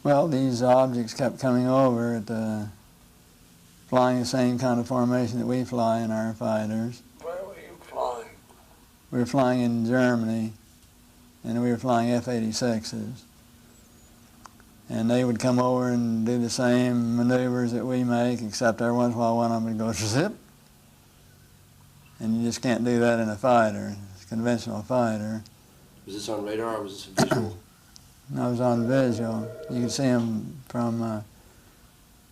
Well, these objects kept coming over flying the same kind of formation that we fly in our fighters. Where were you flying? We were flying in Germany, and we were flying F-86s. And they would come over and do the same maneuvers that we make, except every once in a while one of them would go zip. And you just can't do that in a fighter, a conventional fighter. Was this on radar or was this visual? I was on visual. You could see them from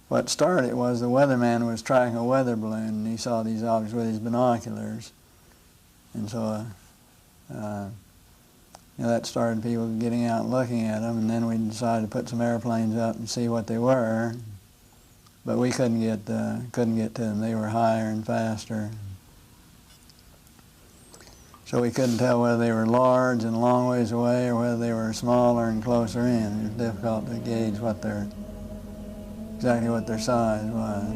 what started was the weatherman was tracking a weather balloon, and he saw these objects with his binoculars. And so that started people getting out and looking at them, and then we decided to put some airplanes up and see what they were. But we couldn't get to them. They were higher and faster. So we couldn't tell whether they were large and a long ways away or whether they were smaller and closer in. It was difficult to gauge exactly what their size was.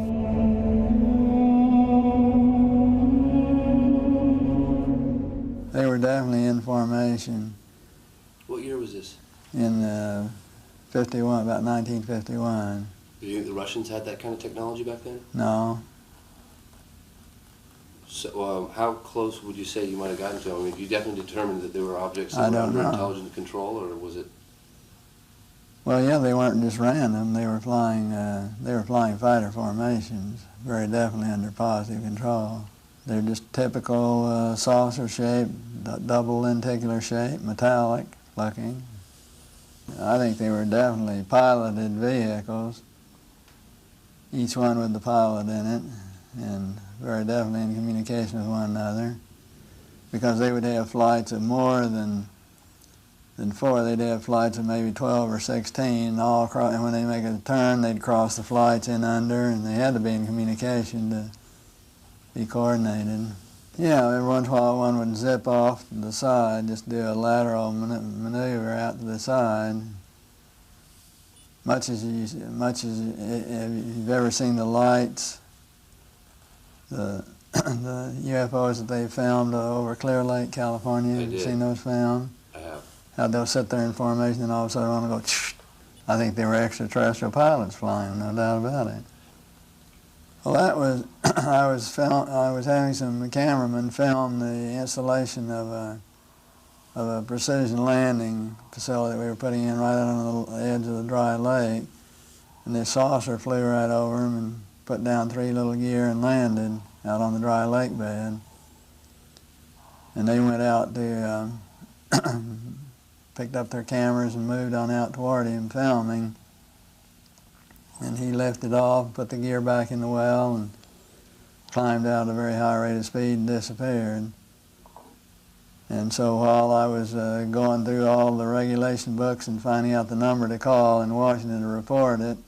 They were definitely in formation. What year was this? In 51, about 1951. Do you think the Russians had that kind of technology back then? No. So how close would you say you might have gotten to them? I mean, you definitely determined that there were objects that were under intelligent control, or was it? Well, yeah, they weren't just random. They were flying fighter formations, very definitely under positive control. They're just typical saucer shape, double lenticular shape, metallic looking. I think they were definitely piloted vehicles, each one with the pilot in it, and very definitely in communication with one another, because they would have flights of more than 4. They'd have flights of maybe 12 or 16 all across, and when they make a turn, they'd cross the flights in under, and they had to be in communication to be coordinated. Yeah, every once in a while one would zip off to the side, just do a lateral maneuver out to the side. Much as you've ever seen the lights, the UFOs that they filmed over Clear Lake, California. Have you seen those filmed? I have. How they'll sit there in formation and all of a sudden want to go, shh. I think they were extraterrestrial pilots flying, no doubt about it. Well, that was, I was having some cameramen film the installation of a precision landing facility that we were putting in right out on the edge of the dry lake. And this saucer flew right over them and put down 3 little gear and landed out on the dry lake bed. And they went out to, picked up their cameras and moved on out toward him filming. And he lifted off, put the gear back in the well, and climbed out at a very high rate of speed and disappeared. And so while I was going through all the regulation books and finding out the number to call in Washington to report it,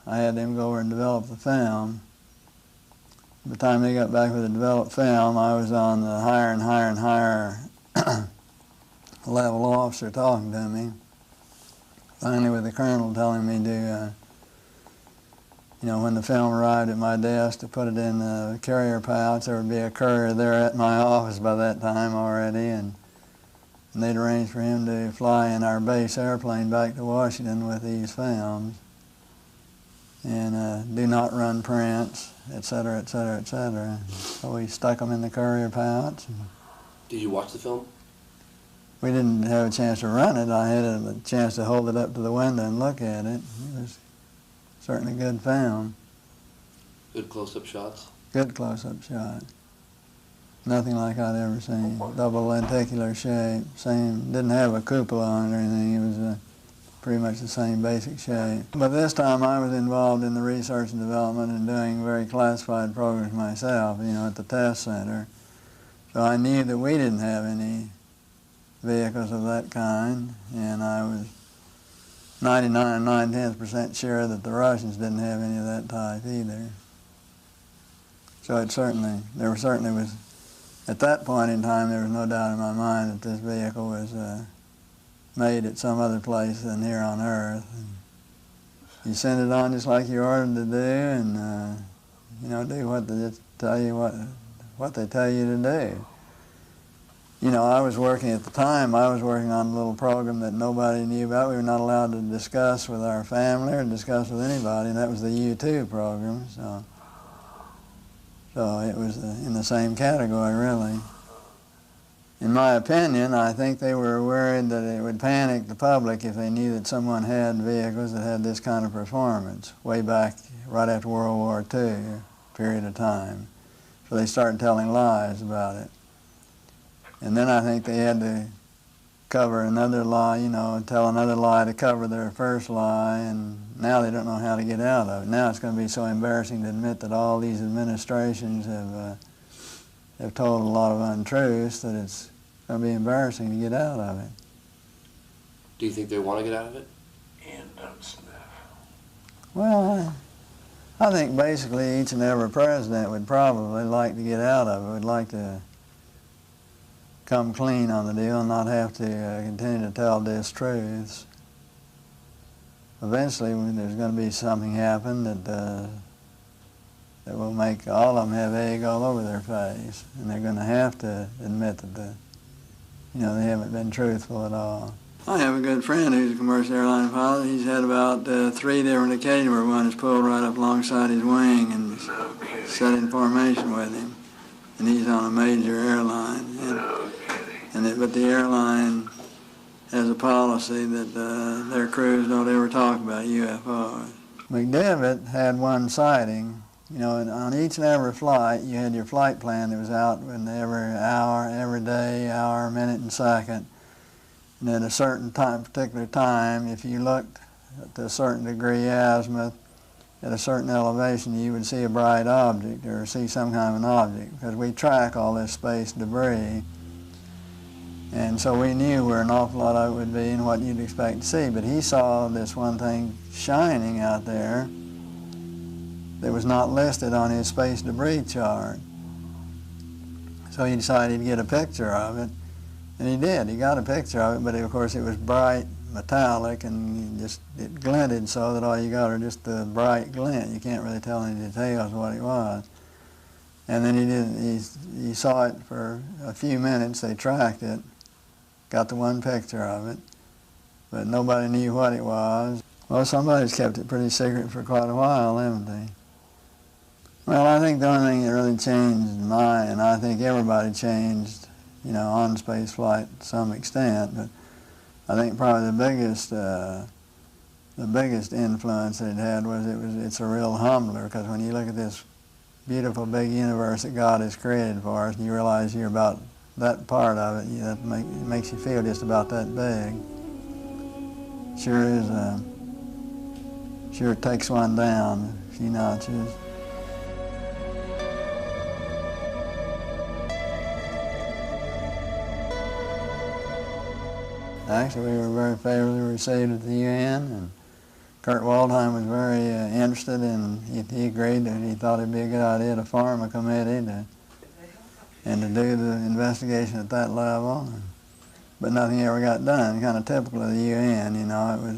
I had them go over and develop the film. By the time they got back with the developed film, I was on the higher and higher and higher level officer talking to me. Finally, with the colonel telling me to, when the film arrived at my desk, to put it in the carrier pouch. There would be a courier there at my office by that time already, and they'd arranged for him to fly in our base airplane back to Washington with these films, and do not run prints, et cetera, et cetera, et cetera. So we stuck them in the courier pouch. Did you watch the film? We didn't have a chance to run it. I had a chance to hold it up to the window and look at it. It was certainly good film. Good close-up shots? Good close-up shot. Nothing like I'd ever seen. Double lenticular shape. Didn't have a cupola on it or anything. It was pretty much the same basic shape. But this time I was involved in the research and development and doing very classified programs myself, at the test center. So I knew that we didn't have any vehicles of that kind, and I was 99 9/10% sure that the Russians didn't have any of that type either. So there certainly was, at that point in time, there was no doubt in my mind that this vehicle was made at some other place than here on Earth. And you send it on just like you're ordered to do, and do what they tell you to do. You know, I was working at the time, I was working on a little program that nobody knew about. We were not allowed to discuss with our family or discuss with anybody, and that was the U2 program. So it was in the same category, really. In my opinion, I think they were worried that it would panic the public if they knew that someone had vehicles that had this kind of performance way back right after World War II, period of time. So they started telling lies about it. And then I think they had to cover another lie, you know, tell another lie to cover their first lie, and now they don't know how to get out of it. Now it's going to be so embarrassing to admit that all these administrations have told a lot of untruths that it's going to be embarrassing to get out of it. Do you think they want to get out of it? Well, I think basically each and every president would probably like to get out of it, would like to come clean on the deal and not have to continue to tell distruths. Eventually there's going to be something happen that will make all of them have egg all over their face, and they're going to have to admit that they haven't been truthful at all. I have a good friend who's a commercial airline pilot. He's had about 3 different occasions where one is pulled right up alongside his wing and set in formation with him. And he's on a major airline. But the airline has a policy that their crews don't ever talk about UFOs. McDivitt had one sighting. You know, and on each and every flight, you had your flight plan that was out in every hour, every day, hour, minute, and second. And at a certain time, particular time, if you looked to a certain degree azimuth, at a certain elevation, you would see a bright object or see some kind of an object, because we track all this space debris. And so we knew where an awful lot of it would be and what you'd expect to see. But he saw this one thing shining out there that was not listed on his space debris chart. So he decided he'd get a picture of it, and he did. He got a picture of it, but of course it was bright, metallic, and it glinted so that all you got are just the bright glint. You can't really tell any details of what it was. And then he saw it for a few minutes. They tracked it, got the one picture of it, but nobody knew what it was. Well, somebody's kept it pretty secret for quite a while, haven't they? Well, I think the only thing that really changed and I think everybody changed, on space flight to some extent, but I think probably the biggest influence that it had was it's a real humbler, because when you look at this beautiful big universe that God has created for us, and you realize you're about that part of it, it makes you feel just about that big. Sure takes one down a few notches. Actually, we were very favorably received at the UN, and Kurt Waldheim was very interested, and he agreed that he thought it'd be a good idea to form a committee and to do the investigation at that level. But nothing ever got done. Kind of typical of the UN,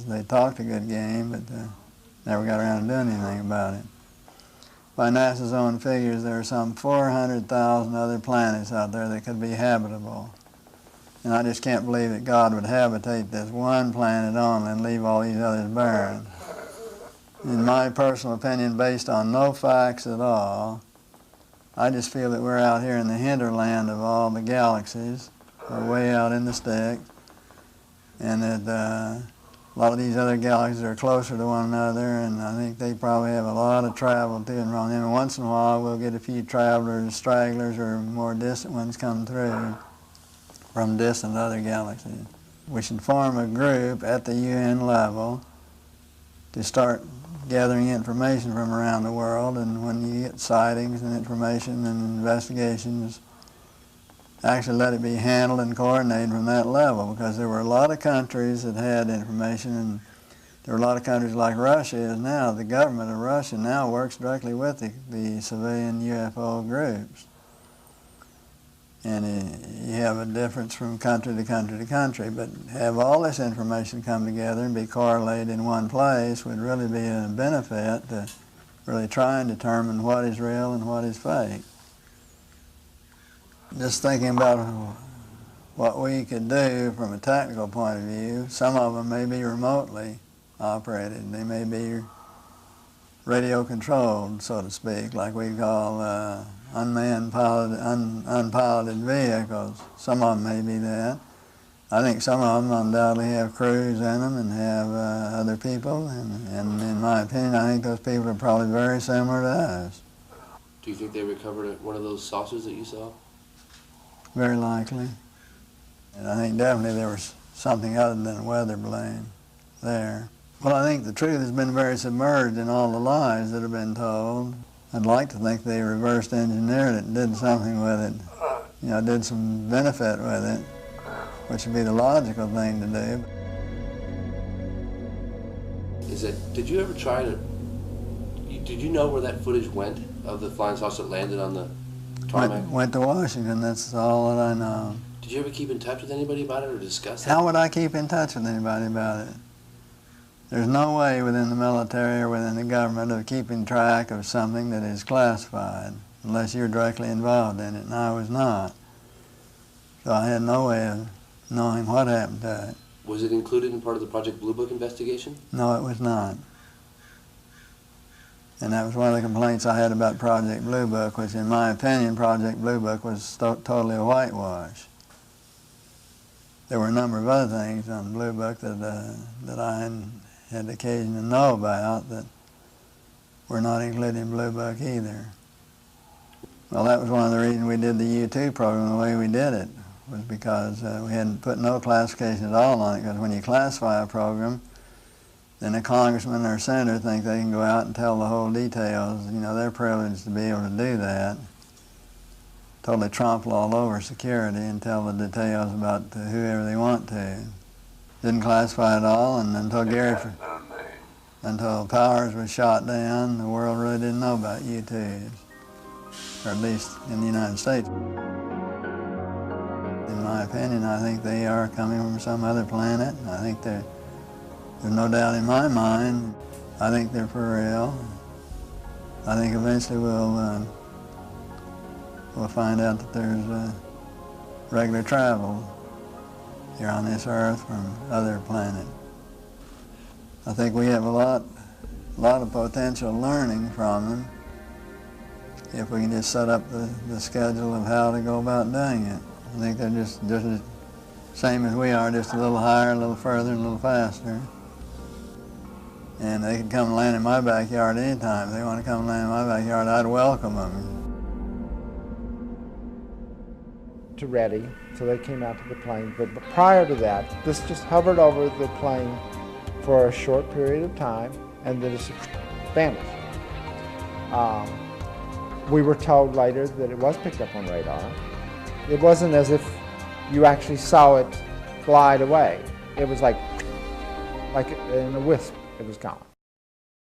they talked a good game, but never got around to doing anything about it. By NASA's own figures, there are some 400,000 other planets out there that could be habitable. And I just can't believe that God would habitate this one planet only and leave all these others barren. In my personal opinion, based on no facts at all, I just feel that we're out here in the hinterland of all the galaxies. We're way out in the sticks, and that a lot of these other galaxies are closer to one another, and I think they probably have a lot of travel to and from them. And once in a while, we'll get a few travelers, stragglers, or more distant ones come through from distant other galaxies. We should form a group at the UN level to start gathering information from around the world, and when you get sightings and information and investigations, actually let it be handled and coordinated from that level, because there were a lot of countries that had information, and there were a lot of countries like Russia is now. The government of Russia now works directly with the civilian UFO groups. And you have a difference from country to country to country, but have all this information come together and be correlated in one place would really be a benefit to really try and determine what is real and what is fake. Just thinking about what we could do from a technical point of view. Some of them may be remotely operated. They may be radio controlled, so to speak, like we call unmanned unpiloted vehicles. Some of them may be that. I think some of them undoubtedly have crews in them and have other people, and in my opinion, I think those people are probably very similar to us. Do you think they recovered one of those saucers that you saw? Very likely. And I think definitely there was something other than a weather balloon there. Well, I think the truth has been very submerged in all the lies that have been told. I'd like to think they reversed engineered it and did something with it, you know, did some benefit with it, which would be the logical thing to do. Did you ever try to, did you know where that footage went of the flying saucer that landed on the tarmac? Went to Washington, that's all that I know. Did you ever keep in touch with anybody about it or discuss it? How would I keep in touch with anybody about it? There's no way within the military or within the government of keeping track of something that is classified unless you're directly involved in it, and I was not. So I had no way of knowing what happened to it. Was it included in part of the Project Blue Book investigation? No, it was not. And that was one of the complaints I had about Project Blue Book, which in my opinion, Project Blue Book was totally a whitewash. There were a number of other things on Blue Book that I had occasion to know about that were not included in Blue Book either. Well, that was one of the reasons we did the U2 program the way we did it, was because we hadn't put no classification at all on it, because when you classify a program, then a congressman or a senator think they can go out and tell the whole details. You know, they're privileged to be able to do that. Totally trample all over security and tell the details about whoever they want to. Didn't classify it all, and until Powers was shot down, the world really didn't know about U2s, or at least in the United States. In my opinion, I think they are coming from some other planet. I think there's no doubt in my mind. I think they're for real. I think eventually we'll find out that there's regular travel here on this Earth from other planets. I think we have a lot of potential learning from them if we can just set up the schedule of how to go about doing it. I think they're just the same as we are, just a little higher, a little further, and a little faster. And they can come and land in my backyard anytime. If they want to come and land in my backyard, I'd welcome them. To ready, so they came out to the plane. But prior to that, this just hovered over the plane for a short period of time, and then it vanished. We were told later that it was picked up on radar. It wasn't as if you actually saw it glide away. It was like in a wisp, it was gone.